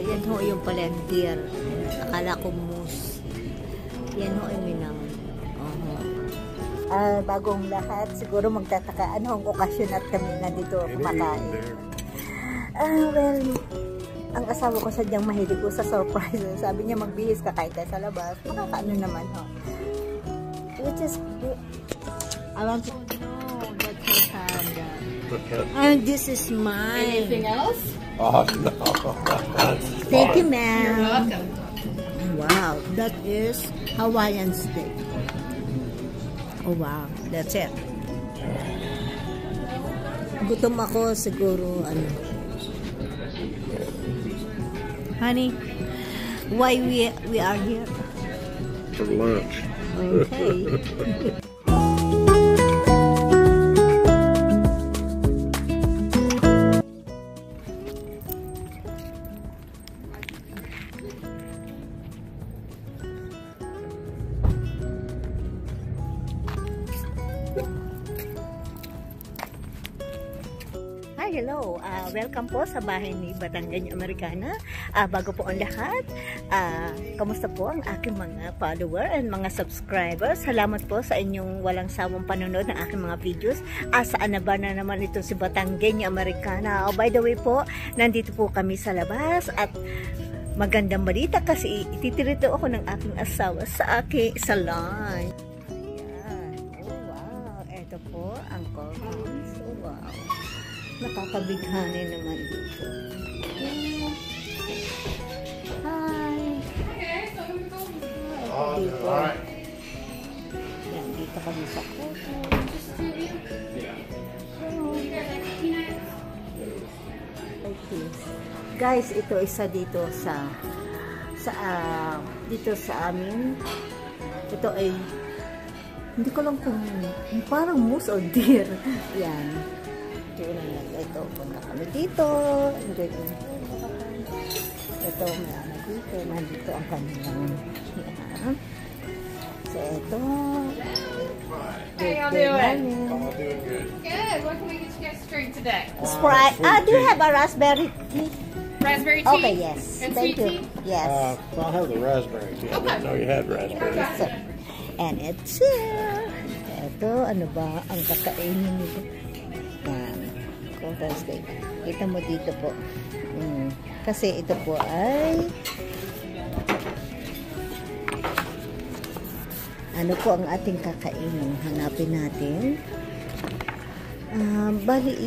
Yan ho yung palentir. Akala ko mousse. Yan ho yung minang. Bagong lahat, siguro magtataka ano ang okasyon at kami na dito kumakain. Well, ang asawa ko sadyang mahilig ko sa surprise. Sabi niya magbihis kakain tayo sa labas. Makakaano naman ho. Which is, I want to know that's your panda. And this is mine. Anything else? Oh, no. Thank you, ma'am. You're welcome. Wow, that is Hawaiian steak. Oh, wow. That's it. Gutom ako siguro, ano. Honey, why we are here? For lunch. Okay. Hi, hello. Welcome po sa bahay ni Batangganya Americana. Bago po ang lahat, kamusta po ang aking mga follower and mga subscribers? Salamat po sa inyong walang sawang panonood ng aking mga videos. Saan na ba na naman ito si Batangganya Americana? By the way po, nandito po kami sa labas at magandang balita kasi ititirito ako ng aking asawa sa aking salon. Ayan. Oh, wow. Ito po ang courthouse. Oh, wow. Nakakabighani naman dito. Hi! Okay, so I'm gonna go. Dito. Alright. Yan, dito kami sa koto. Okay. Guys, ito isa dito dito sa amin. Ito ay hindi ko lang kung parang moose or deer. Yan. Ito, punta kami dito. Ito, may ano dito. Nandito ang kanilang yan. So, ito. Hey, how you doing? Good. What can we get you guys to drink today? Sprite. Do you have a raspberry tea? Raspberry tea? Okay, yes. And Thank sweet you. tea? Yes. I'll have the raspberry. I didn't know you had raspberry. So, and it's here. Ito, ano ba ang kakainin nito? Yan. Total steak. Kita mo dito po. Kasi ito po ay ano po ang ating kakainin. Hanapin natin. Bali,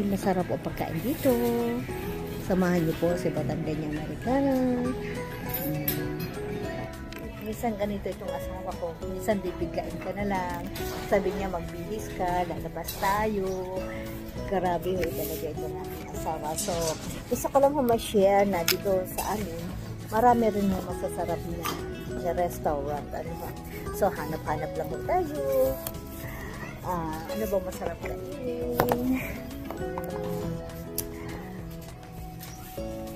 masarap po pagkain dito. Samahan niyo po si Batangganya Americana. Minsan ganito itong asawa ko. Minsan bibiglain ka na lang. Sabi niya magbihis ka, lalabas tayo. Grabe ho talaga ito na asawa. So, gusto ko lang ma-share na dito sa amin. Marami rin na masasarap na restaurant. Ano ba? So, hanap-hanap lang po tayo. Ano ba masarap kainin?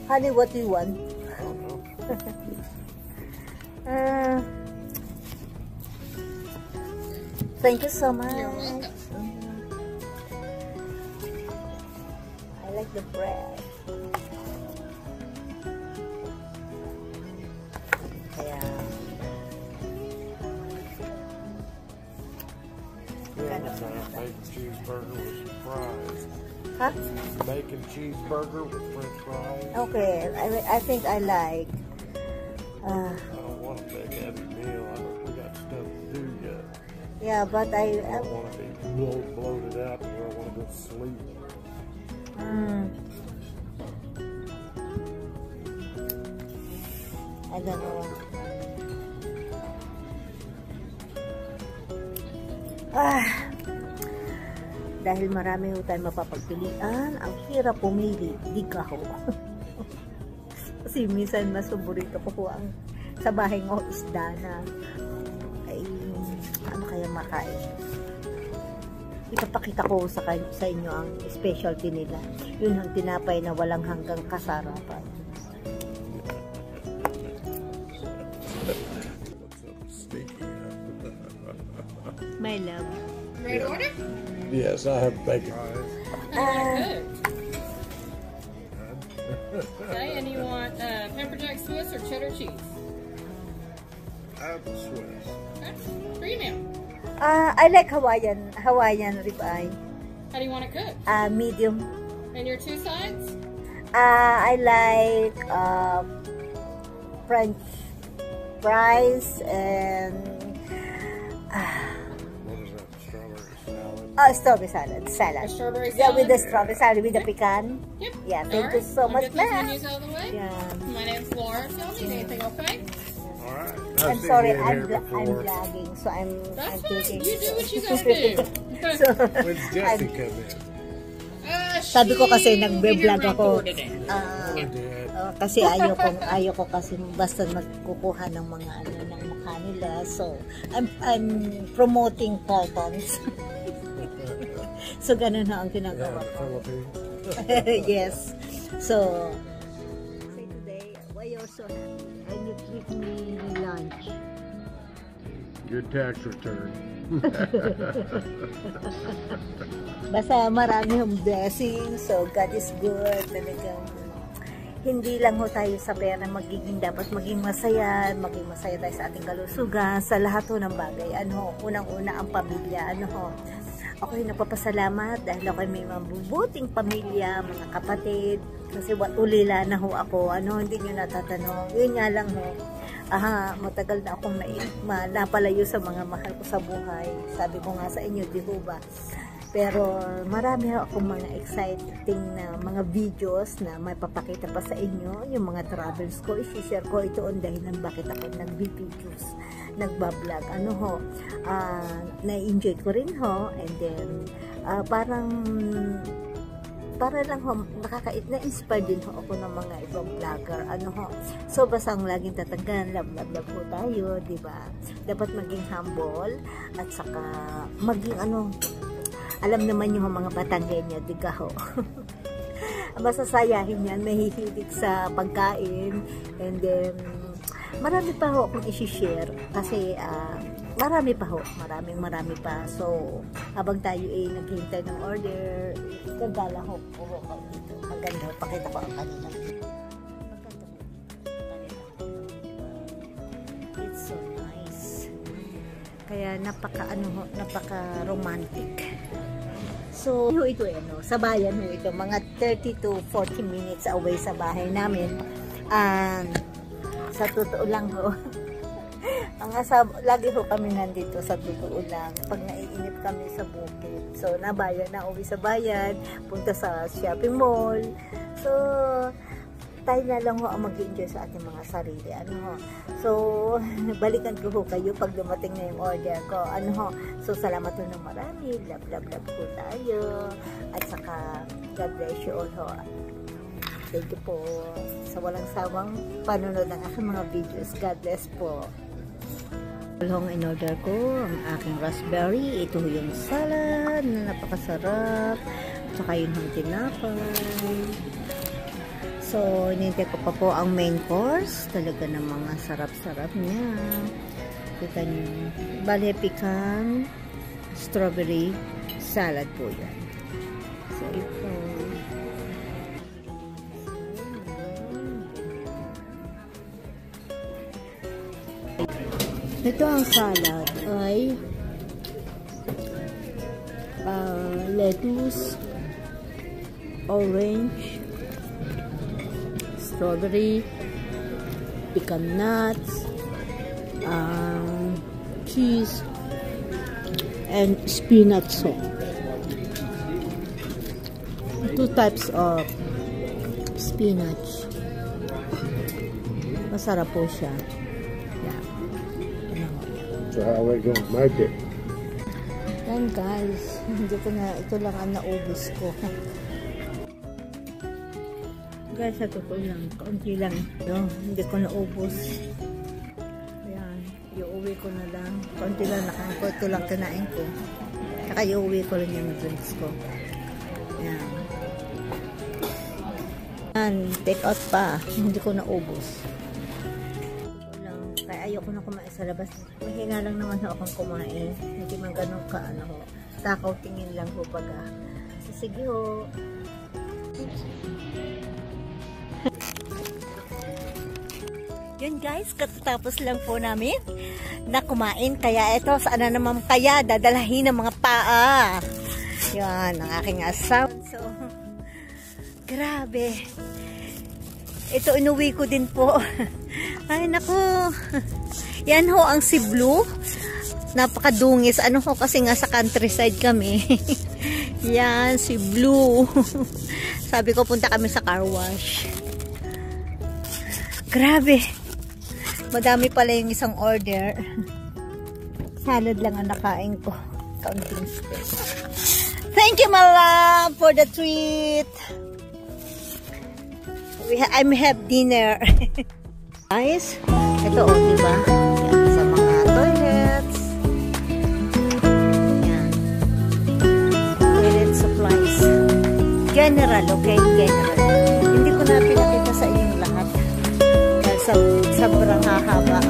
Honey, what do you want? Thank you so much. You're welcome. I like the bread. Kaya Bacon cheeseburger with fries. huh? Bacon cheeseburger with French fries. Okay, I think I like I don't want a big heavy meal. We got stuff to do yet. yeah, but I don't want to be bloated out and I want to go to sleep. I don't know. Dahil marami ho tayong mapapagpilian, ang hirap pumili, di ka ho. Kasi minsan mas paborito ko po ang sa bahay ng isda na ay ano kaya makain. Ipapakita ko sa inyo ang specialty nila. Yun ang tinapay na walang hanggang kasarapan. My love. Ready to order? Yes, I have bacon. Okay, and you want Pepper Jack Swiss or cheddar cheese? Apple Swiss. Okay. Premium. I like Hawaiian ribeye. How do you want it cooked? Medium. And your two sides? I like French fries and What is that? Strawberry salad. strawberry salad. A strawberry Yeah, salad? with the strawberry salad with the pecan. Yep. Yeah, thank you Alright, so I'll much, get these ma'am. menus out of the way. Yeah. My name's Laura. Tell me anything, okay? All right. I'm I've sorry, seen you in I'm here before. vlogging, so I'm That's fine. taking. You do what you gotta do. So, When's Jesse come in? Sabi ko kasi She will be nagbe-vlog here around ako. 4 today. Or dad? Kasi ayoko kasi basta magkukuha ng mga ng mukha nila. So, I'm promoting cartons. So, ganun na ang ginagawa ko. Philippines. Yes. So, say today, why you're so happy? And you treat me lunch. Good tax return. Basta marami yung blessings. So, God is good. Talagang hindi lang ho tayo sa pera dapat maging masaya tayo sa ating kalusugan, sa lahat ho ng bagay. Unang-una ang pamilya. Ako'y napapasalamat dahil ako'y may mabubuting pamilya, mga kapatid. Kasi ulila na ho ako. Hindi nyo natatanong. Yun nga lang ho. Matagal na akong napalayo sa mga mahal ko sa buhay. Sabi ko nga sa inyo, di ho ba? Pero marami akong mga exciting na mga videos na may papakita pa sa inyo. Yung mga travels ko, i-share ko ito on dahilan bakit ako nag-videos, nagbablog. Na-enjoy ko rin ho. And then, para lang ho, na-inspire din ho ako ng mga ibang vlogger. So, basta ang laging tatanggan, love ho tayo, di ba? Dapat maging humble at saka maging alam naman yung mga Batanggenyo, di ka ho. Masasayahin yan, mahihilig sa pagkain, and then, marami pa ho akong isi-share, kasi, marami pa. So, habang tayo naghihintay ng order, gagala ho po ako dito. Maganda, pakita ko ang kanila. Maganda po. It's so nice. Kaya napaka-romantic. So, ito sa bayan ho ito, mga 30 to 40 minutes away sa bahay namin. Sa totoo lang ho, lagi ho kami nandito sa totoo lang. Pag naiinip kami sa bukid. So, nauwi sa bayan, punta sa shopping mall. So, tayo na lang ho ang mag-enjoy sa ating mga sarili. So, balikan ko ho kayo pag dumating na yung order ko. So, salamat ho ng marami. Love po tayo. At saka, God bless you all ho. Thank you po sa walang sawang panonood ng aking mga videos. God bless po. Long in order ko ang aking raspberry. Ito yung salad na napakasarap. Tsaka yung tinapay. So, hinintay ko pa po ang main course. Talaga ng mga sarap-sarap niya. Kita niyo. Bale, pecan, strawberry, salad po yan. So, ito. Ito ang salad ay lettuce, orange, strawberry, pecan nuts, cheese, and spinach sauce. 2 types of spinach. Masarap po siya. Yeah. So how are we going to make it? Yan guys, ito lang ang naubos ko. Guys, sa totoo lang, kaunti lang. Hindi ko naubos. Ayan, iuwi ko na lang. Kaunti lang nakain ko, ito lang kinain ko. Saka iuwi ko rin yung drinks ko. Ayan. Ayan, take out pa. Hindi ko naubos. Kaya ayoko na kumain sa labas. Mahina lang naman akong kumain. Hindi man ganun ka, takaw tingin lang ho baga. So, sige ho. Yun guys, katatapos lang po namin na kumain. Kaya ito, saan na naman kaya dadalahin ng mga paa. Yan, ang aking asawa. So, grabe. Ito, inuwi ko din po. Ay, naku. Yan ho, ang si Blue. Napakadungis. Ano ho, kasi nga sa countryside kami. Yan, si Blue. Sabi ko, punta kami sa car wash. Grabe. Madami pala yung isang order. Salad lang ang nakain ko. Counting steak. Thank you, my love, for the treat. I have dinner. Guys, ito o, diba? Yan, sa mga toilets. Yan. Toilet supplies. General, okay? General. Hindi ko na pinakita sa inyong lahat. Sobrang hahaba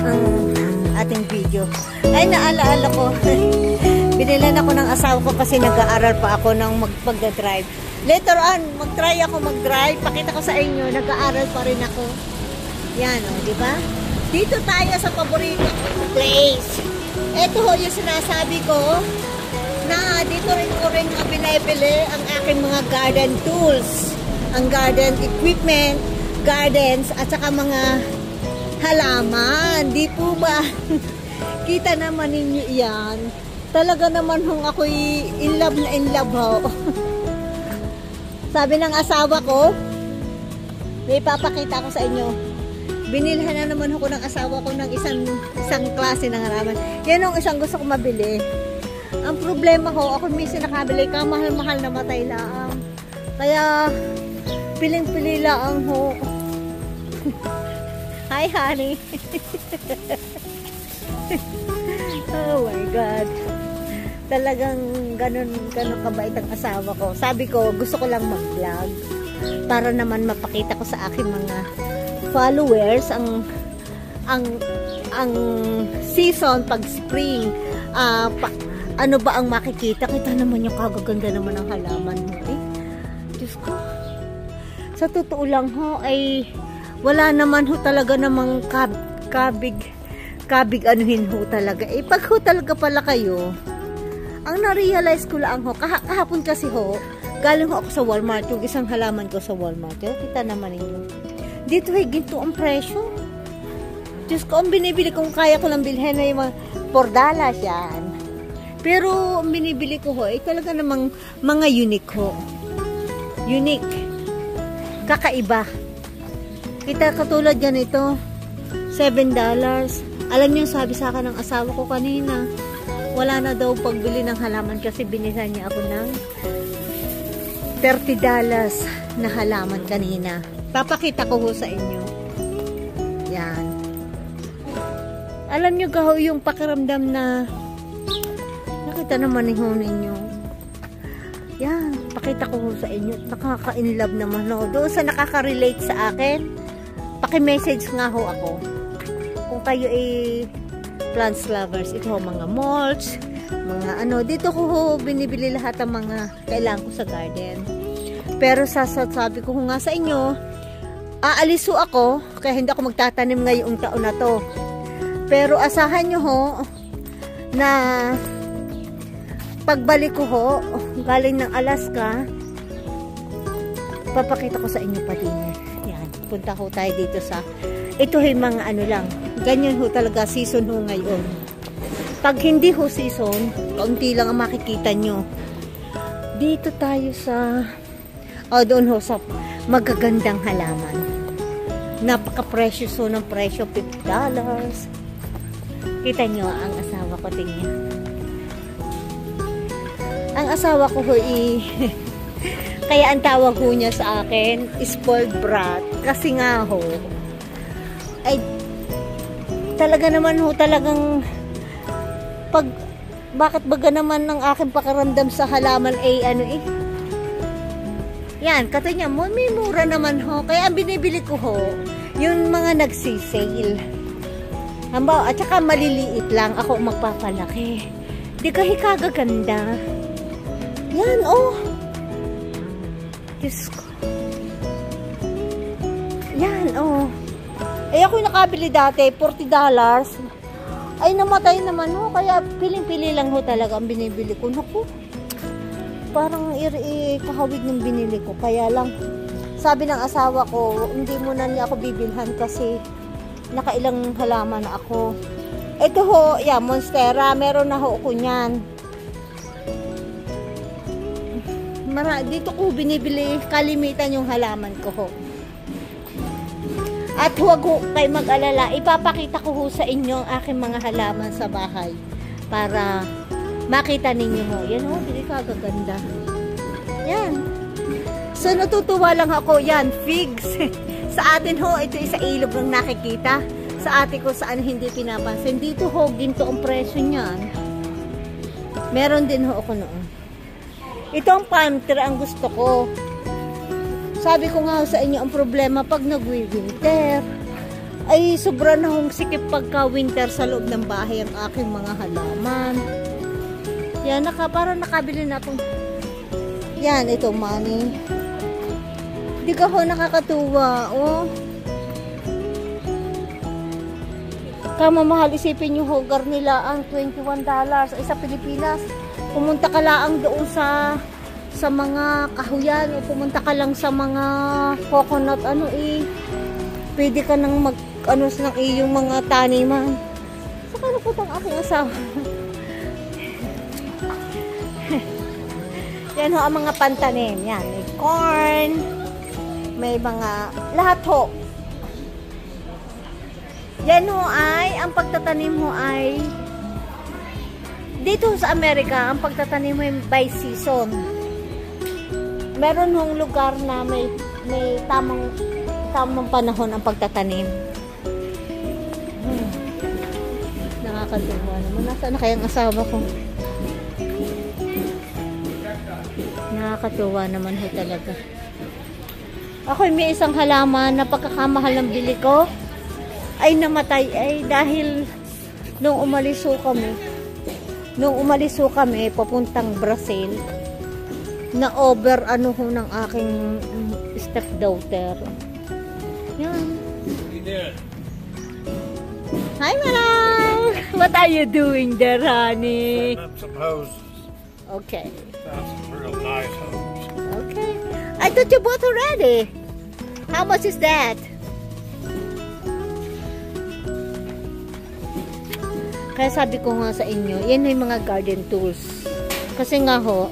ang ating video. Ay, naalaala ko. Binilan ako ng asawa ko kasi nag-aaral pa ako ng magpag-drive. Later on, mag-try ako mag-drive. Pakita ko sa inyo, nag-aaral pa rin ako. Yan, o, di ba? Dito tayo sa paborito place. Ito ho yung sinasabi ko na dito rin ko rin binibili ang aking mga garden tools. Ang garden equipment, gardens, at saka mga halaman. Di po ba? Kita naman ninyo yan. Talaga naman hong ako'y in love na in love ho. Sabi ng asawa ko, may papakita ko sa inyo. Binilhan na naman ako ng asawa ko ng isang klase ng halaman. Yan ang isang gusto ko mabili. Ang problema ho, ako minsan nakabili ka, mahal-mahal na matay lang. Kaya, piling-pili lang ho. Hi, honey. Oh my God. Talagang ganun kabait ang asawa ko. Sabi ko, gusto ko lang mag-vlog para naman mapakita ko sa aking mga followers ang season pag spring. Ano ba ang makikita? Kita naman yung kagaganda naman ng halaman mo. Diyos ko. Sa totoo lang ho, ay wala naman ho talaga namang kabig anuhin ho talaga. Pag ho talaga pala kayo, ang na-realize ko lang ho, kahapon kasi ho, galing ho ako sa Walmart, yung isang halaman ko sa Walmart. Kita naman ninyo. Dito ay ginto ang presyo. Diyos ko, ang binibili kong kaya ko lang bilhin na yung mga $4 yan. Pero ang binibili ko ho, talaga namang mga unique ho. Unique. Kakaiba. Kita katulad yan ito, $7. Alam niyo, sabi sa akin ng asawa ko kanina, wala na daw pagbili ng halaman kasi binihan niya ako ng $30 na halaman kanina. Papakita ko ho sa inyo. Yan. Alam niyo gaho yung pakiramdam na nakita naman ninyo. Yan. Pakita ko ho sa inyo. Nakaka-inlove naman ho. Doon sa nakaka-relate sa akin, paki-message nga ho ako. Kung kayo ay plants lovers, ito ho, mga mulch, mga ano, dito ko ho binibili lahat ng mga kailangan ko sa garden. Pero sabi ko nga sa inyo, aalis ho ako, kaya hindi ako magtatanim ngayong taon na to. Pero asahan nyo ho, na pagbalik ko ho, galing ng Alaska, papakita ko sa inyo pa din. Yan, punta ho tayo dito sa, ito ho yung mga ano lang, ganyan ho talaga season ho ngayon. Pag hindi ho season, kaunti lang ang makikita nyo. Dito tayo sa, doon ho sa magagandang halaman. Napaka-precious ho ng presyo, $50. Kita nyo ang asawa ko, tingnan. Ang asawa ko ho kaya ang tawag ho niya sa akin, spoiled brat. Kasi nga ho, ay talaga naman ho, talagang bakit baga naman ng aking pakiramdam sa halaman ay yan, katanya mo, may mura naman ho, kaya ang binibili ko ho, yung mga nagsisale. At saka maliliit lang, ako magpapalaki. Di kahi kagaganda. Yan, oh. Diyos ko. Yan, oh. Eh ako nakabili dati, $40. Ay namatay naman ho, kaya piling-pili lang ho talaga ang binibili ko. Naku, parang kahawig ng binili ko. Kaya lang, sabi ng asawa ko, hindi mo na niya ako bibilhan kasi nakailang halaman na ako. Ito ho, yeah, Monstera, meron na ho ko niyan. Dito ko binibili, kalimitan yung halaman ko ho. At huwag ho kayo mag-alala, ipapakita ko ho sa inyo ang aking mga halaman sa bahay para makita ninyo ho. Yan ho, hindi kagaganda. Yan. So natutuwa lang ako, yan, figs. Sa atin ho, ito sa ilog ng nakikita. Sa ate ko saan hindi pinapansin. Dito ho, ginto ang presyo niyan. Meron din ho ako noon. Ito ang palm tree ang gusto ko. Sabi ko nga sa inyo, ang problema pag nag-winter, ay sobra na hong sikip pagka-winter sa loob ng bahay ang aking mga halaman. Yan, parang nakabili na akong, yan, ito, money. Di ka ho nakakatuwa, oh. Kamamahal, isipin yung hogar nila ang $21 ay sa Pilipinas. Pumunta ka lang doon sa mga kahuyan o pumunta ka lang sa mga coconut pwede ka nang mag ng iyong mga taniman. Saka na po ang aking asawa. Yan ho ang mga pantanim. Yan, may corn, may mga lahat ho. Yan ho ay ang pagtatanim ho ay dito sa Amerika, ang pagtatanim mo by season. Meron hong lugar na may tamang panahon ang pagtatanim. Nakakatuwa naman. Nasaan na kayang asawa ko? Nakakatuwa naman ho talaga. Ako may isang halaman na pagkakamahal ng bili ko ay namatay ay dahil nung umalis ho kami papuntang Brazil na over ng aking stepdaughter. Yan. Hi, Manang! What are you doing there, honey? Setting up some hoses. Okay. Found some real nice hoses. Okay. I thought you bought already. How much is that? Kaya sabi ko nga sa inyo, yan yung mga garden tools. Kasi nga ho,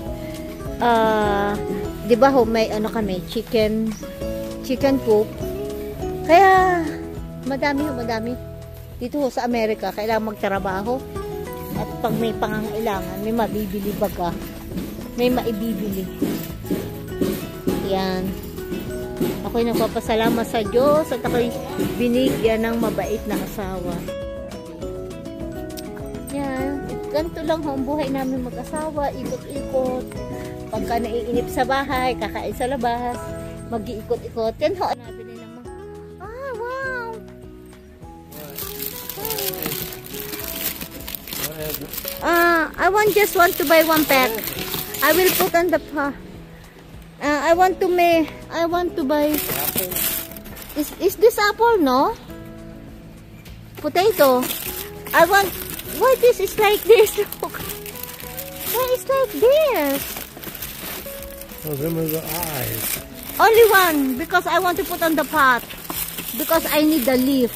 di ba ho, may kami, chicken coop. Kaya, madami. Dito ho sa Amerika, kailangan magtrabaho. At pag may pangangailangan, may mabibili baga. May maibibili. Yan. Ako'y nagpapasalamat sa Diyos at ako'y binigyan ng mabait na asawa. Yan. Ganito lang ho ang buhay namin mag-asawa. Ikot-ikot. Pagka naiinip sa bahay, kakain sa labas, mag-iikot-ikot. Yan ho. Nabili naman. Ah, wow! I just want to buy one pack. I will put on the I want to buy. Is this apple, no? Potato. Why this is like this? Look. Why is like this? Oh, them are the eyes. Only one because I want to put on the pot. Because I need the leaf.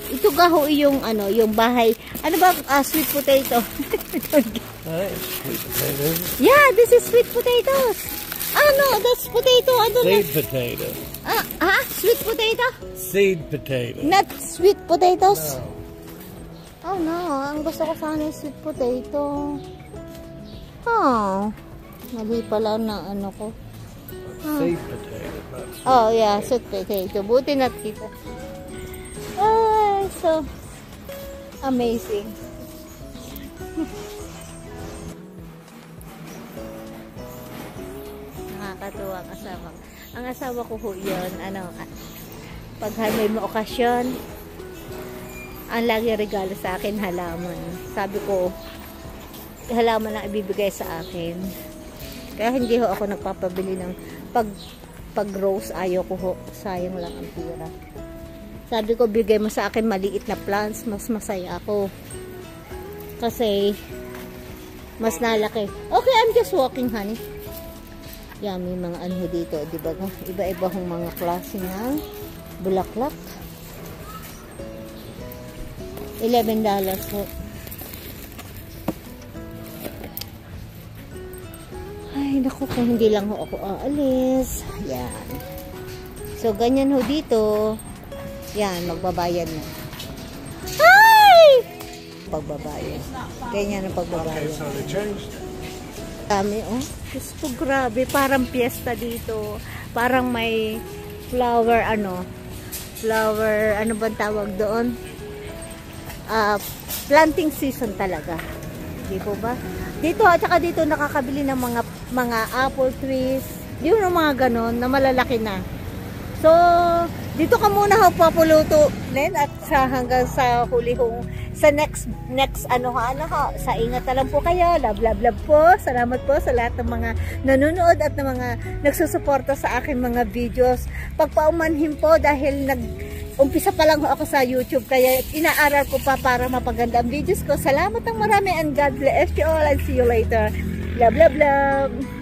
Ito gaho yung yung bahay. Ano ba sweet potato? Sweet potatoes. Yeah, this is sweet potatoes. No, that's potato. I don't know. Seed potato. Sweet potato? Seed potato. Not sweet potatoes? No. Oh no, ang gusto ko sana yung sweet potato. Oh, mali pala na ko. Seed potato. Oh yeah, sweet potato. Buti na kita. So amazing. Nakakatuwa ang asawa. Ang asawa ko ho yun, pag may okasyon, ang lagi regalo sa akin, halaman. Sabi ko, halaman lang ibibigay sa akin. Kaya hindi ho ako nagpapabili ng pag rose, ayaw ko ho. Sayang lang ang pira. Sabi ko, bigay mo sa akin maliit na plants, mas masaya ako. Kasi, mas nalaki. Okay, I'm just walking, honey. Yan, may mga ano dito, diba? Iba-iba hong mga klase ng bulaklak. $11 po. Ay, naku, kung hindi lang ho ako aalis. Yan. So, ganyan ho dito. Yan, magbabayad na. Hi! Pagbabayad. Ganyan ang pagbabayad. So they changed it. Dami, oh. Gusto, grabe. Parang piyesta dito. Parang may flower, ano bang tawag doon? Planting season talaga. Di po ba? Dito, at saka dito nakakabili ng mga apple trees. Yun yung mga ganon na malalaki na. So, dito ka muna ho papuluto, Len, at hanggang sa huli hong, sa next sa ingat na lang po kayo. Love po. Salamat po sa lahat ng mga nanonood at ng mga nagsusuporta sa akin mga videos. Pagpaumanhin po dahil umpisa pa lang ako sa YouTube, kaya inaaral ko pa para mapaganda ang videos ko. Salamat ng marami and God bless you all and see you later. Love.